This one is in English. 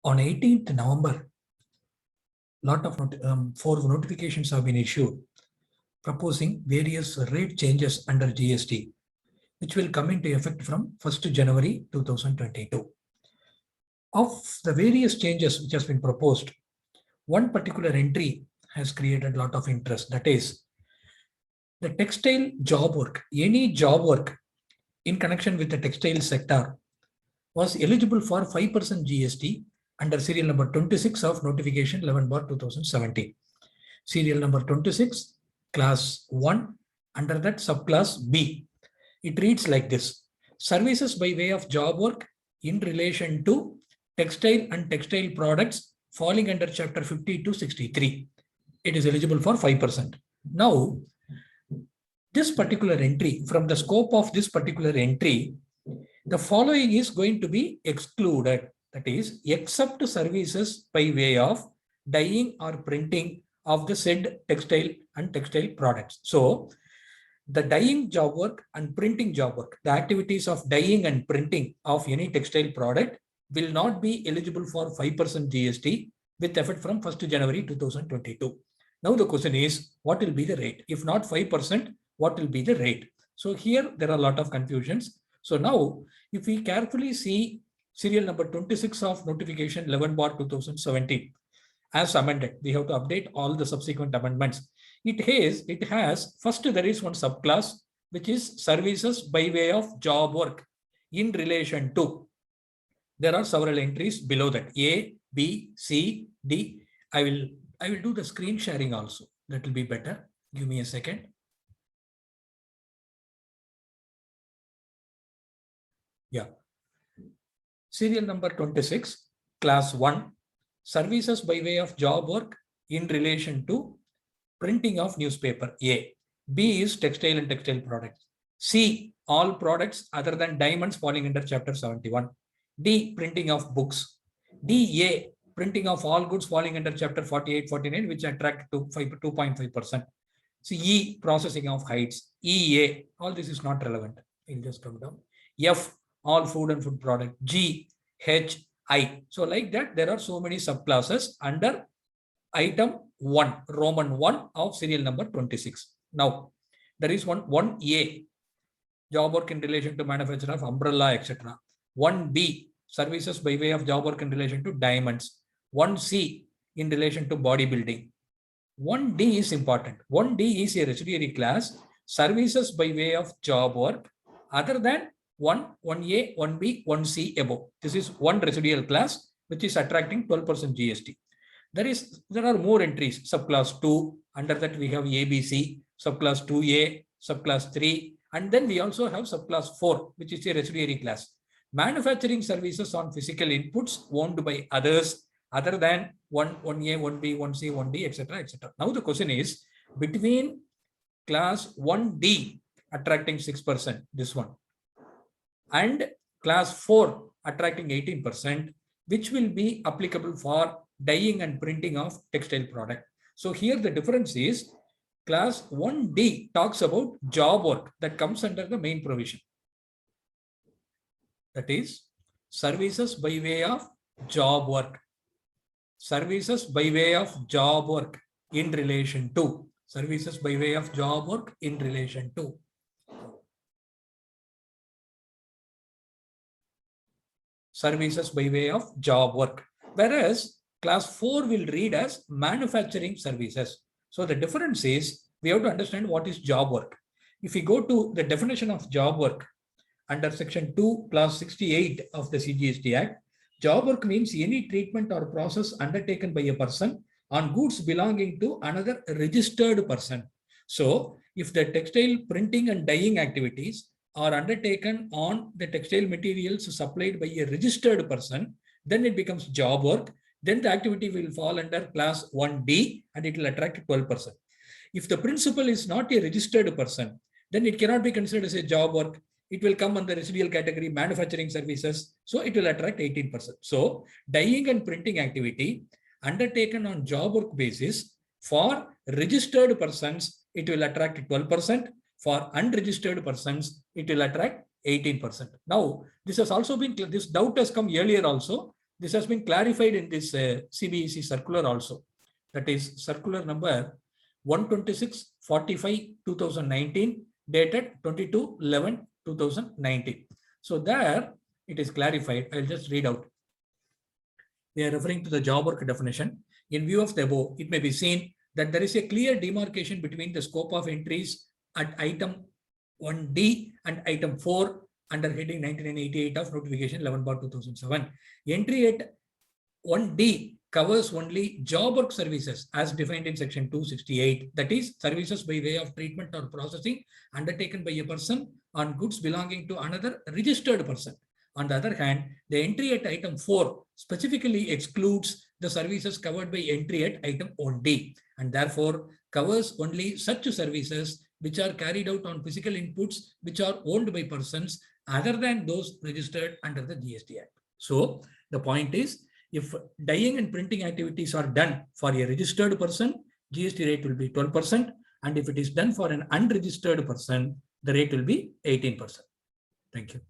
On 18th November, four notifications have been issued proposing various rate changes under GST, which will come into effect from 1st January 2022. Of the various changes which has been proposed, one particular entry has created a lot of interest. That is, the textile job work, any job work in connection with the textile sector was eligible for 5% GST under serial number 26 of notification 11/2017. Serial number 26, class 1, under that subclass B. It reads like this: services by way of job work in relation to textile and textile products falling under chapter 50 to 63. It is eligible for 5%. Now, this particular entry, from the scope of this particular entry, the following is going to be excluded. That is, except services by way of dyeing or printing of the said textile and textile products. So, the dyeing job work and printing job work, the activities of dyeing and printing of any textile product will not be eligible for 5% GST with effect from 1st January 2022. Now the question is, what will be the rate? If not 5%, what will be the rate? So here there are a lot of confusions. So now, if we carefully see serial number 26 of notification 11/2017 as amended, we have to update all the subsequent amendments. It has first there is one subclass which is services by way of job work in relation to. There are several entries below that: A, B, C, D. I will do the screen sharing also. That will be better. Give me a second. Yeah. Serial number 26, class 1, services by way of job work in relation to printing of newspaper. A. B is textile and textile products. C, all products other than diamonds falling under chapter 71. D, printing of books. D, A, printing of all goods falling under chapter 48, 49, which attract to 2.5%. C, E, processing of hides. E, A, all this is not relevant. I'll just come down. F, all food and food product. G, H, I. So like that, there are so many subclasses under item 1, Roman 1 of serial number 26. Now, there is 1A, job work in relation to manufacture of umbrella, etc. 1B, services by way of job work in relation to diamonds. 1C, in relation to bodybuilding. 1D is important. 1D is a residuary class, services by way of job work other than 1A, 1B, 1C above. This is one residual class which is attracting 12% GST. There are more entries. Subclass 2, under that we have ABC, subclass 2A, subclass 3, and then we also have subclass 4, which is a residuary class. Manufacturing services on physical inputs owned by others other than 1A, 1B, 1C, 1D, etc., etc. Now the question is, between class 1D attracting 6%, this one, and class 4 attracting 18%, which will be applicable for dyeing and printing of textile product. So here the difference is class 1D talks about job work that comes under the main provision. That is services by way of job work. Services by way of job work in relation to. Services by way of job work in relation to. Services by way of job work. Whereas class 4 will read as manufacturing services. So the difference is we have to understand what is job work. If we go to the definition of job work under section 2 clause 68 of the CGST Act, job work means any treatment or process undertaken by a person on goods belonging to another registered person. So if the textile printing and dyeing activities are undertaken on the textile materials supplied by a registered person, then it becomes job work. Then the activity will fall under class 1D and it will attract 12%. If the principal is not a registered person, then it cannot be considered as a job work. It will come under residual category manufacturing services. So it will attract 18%. So dyeing and printing activity undertaken on job work basis for registered persons, it will attract 12%. For unregistered persons, it will attract 18%. Now, this has also been, this doubt has come earlier also. This has been clarified in this CBEC circular also. That is circular number 126/45/2019 dated 22/11/2019. So there it is clarified. I'll just read out. They are referring to the job work definition. In view of the above, it may be seen that there is a clear demarcation between the scope of entries at item 1D and item 4 under heading 1988 of notification 11/2007. Entry at 1D covers only job work services as defined in section 268, that is services by way of treatment or processing undertaken by a person on goods belonging to another registered person. On the other hand, the entry at item 4 specifically excludes the services covered by entry at item 1D and therefore covers only such services which are carried out on physical inputs which are owned by persons other than those registered under the GST Act. So the point is, if dyeing and printing activities are done for a registered person, GST rate will be 12%. And if it is done for an unregistered person, the rate will be 18%. Thank you.